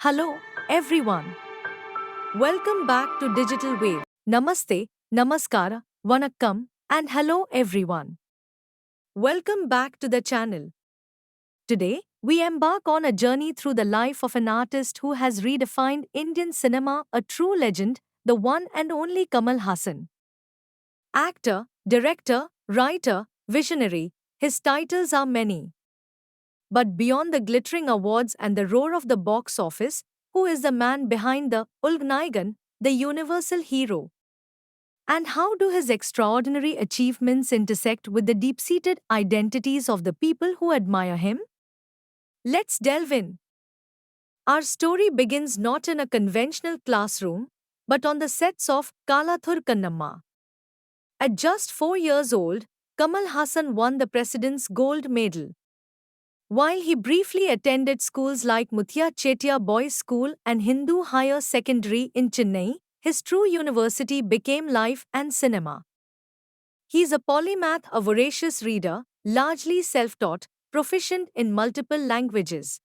Hello, everyone. Welcome back to Digital Wave. Namaste, Namaskara, Vanakkam, and hello, everyone. Welcome back to the channel. Today, we embark on a journey through the life of an artist who has redefined Indian cinema, a true legend, the one and only Kamal Hassan. Actor, director, writer, visionary, his titles are many. But beyond the glittering awards and the roar of the box office, who is the man behind the Ulgnaigan, the universal hero? And how do his extraordinary achievements intersect with the deep seated identities of the people who admire him? Let's delve in. Our story begins not in a conventional classroom, but on the sets of Kalathur Kannamma. At just 4 years old, Kamal Hassan won the President's Gold Medal. While he briefly attended schools like Muthia Chetia Boys School and Hindu Higher Secondary in Chennai, his true university became life and cinema. He is a polymath, a voracious reader, largely self-taught, proficient in multiple languages.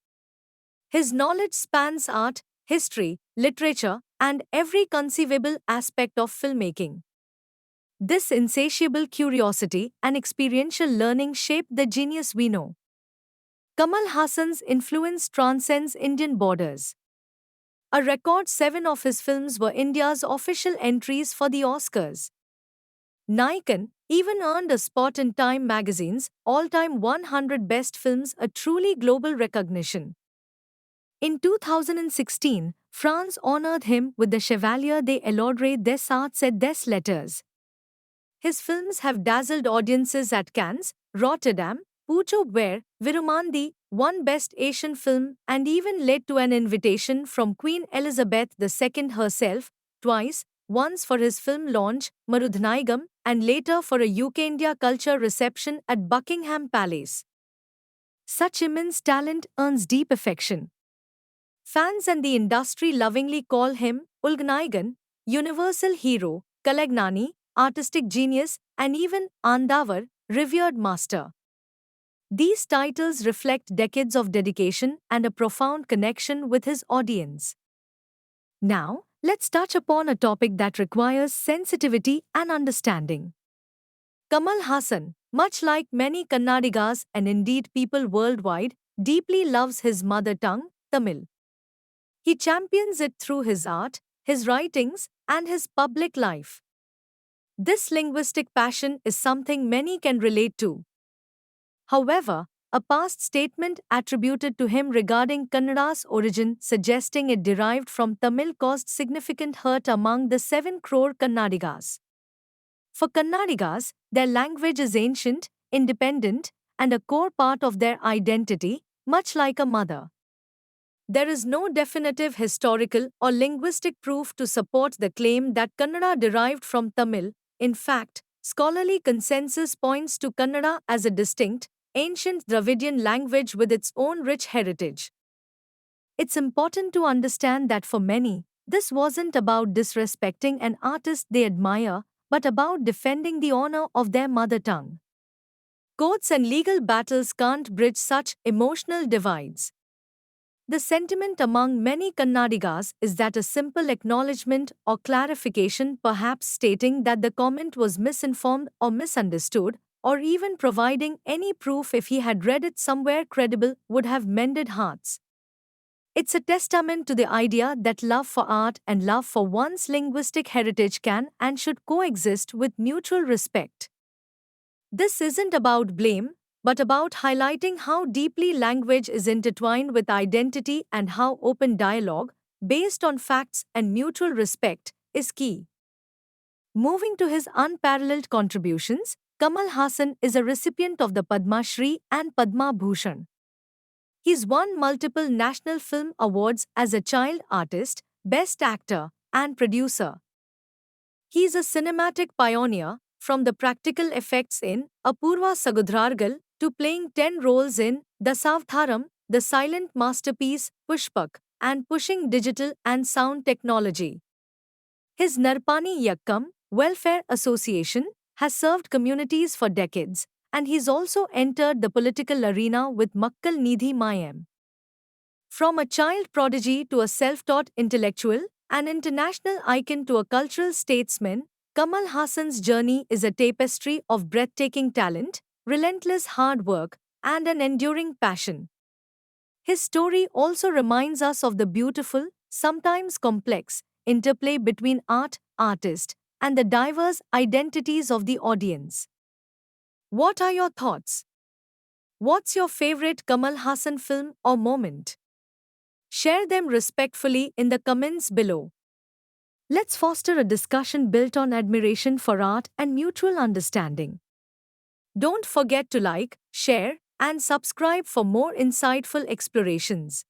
His knowledge spans art, history, literature, and every conceivable aspect of filmmaking. This insatiable curiosity and experiential learning shaped the genius we know. Kamal Hassan's influence transcends Indian borders. A record 7 of his films were India's official entries for the Oscars. Naikan even earned a spot in Time magazine's all-time 100 best films, a truly global recognition. In 2016, France honored him with the Chevalier de l'Ordre des Arts et des Lettres. His films have dazzled audiences at Cannes, Rotterdam, Pucho where Virumandi won Best Asian Film and even led to an invitation from Queen Elizabeth II herself, twice, once for his film launch, Marudhanaigam, and later for a UK India culture reception at Buckingham Palace. Such immense talent earns deep affection. Fans and the industry lovingly call him Ulgnaigan, Universal Hero, Kalagnani, Artistic Genius, and even Andavar, Revered Master. These titles reflect decades of dedication and a profound connection with his audience. Now, let's touch upon a topic that requires sensitivity and understanding. Kamal Hassan, much like many Kannadigas and indeed people worldwide, deeply loves his mother tongue, Tamil. He champions it through his art, his writings, and his public life. This linguistic passion is something many can relate to. However, a past statement attributed to him regarding Kannada's origin, suggesting it derived from Tamil, caused significant hurt among the 7 crore Kannadigas. For Kannadigas, their language is ancient, independent, and a core part of their identity, much like a mother. There is no definitive historical or linguistic proof to support the claim that Kannada derived from Tamil. In fact, scholarly consensus points to Kannada as a distinct, ancient Dravidian language with its own rich heritage. It's important to understand that for many, this wasn't about disrespecting an artist they admire, but about defending the honor of their mother tongue. Courts and legal battles can't bridge such emotional divides. The sentiment among many Kannadigas is that a simple acknowledgement or clarification, perhaps stating that the comment was misinformed or misunderstood, or even providing any proof if he had read it somewhere credible, would have mended hearts. It's a testament to the idea that love for art and love for one's linguistic heritage can and should coexist with mutual respect. This isn't about blame, but about highlighting how deeply language is intertwined with identity and how open dialogue, based on facts and mutual respect, is key. Moving to his unparalleled contributions, Kamal Hassan is a recipient of the Padma Shri and Padma Bhushan. He's won multiple National Film Awards as a child artist, best actor, and producer. He's a cinematic pioneer, from the practical effects in Apurva Sagudhargal to playing 10 roles in Dasavtharam, the silent masterpiece Pushpak, and pushing digital and sound technology. His Narpani Yakkam Welfare Association has served communities for decades, and he's also entered the political arena with Makkal Nidhi Mayam. From a child prodigy to a self taught intellectual, an international icon to a cultural statesman, Kamal Hassan's journey is a tapestry of breathtaking talent, relentless hard work, and an enduring passion. His story also reminds us of the beautiful, sometimes complex, interplay between art, artist, and the diverse identities of the audience. What are your thoughts? What's your favorite Kamal Hassan film or moment? Share them respectfully in the comments below. Let's foster a discussion built on admiration for art and mutual understanding. Don't forget to like, share, and subscribe for more insightful explorations.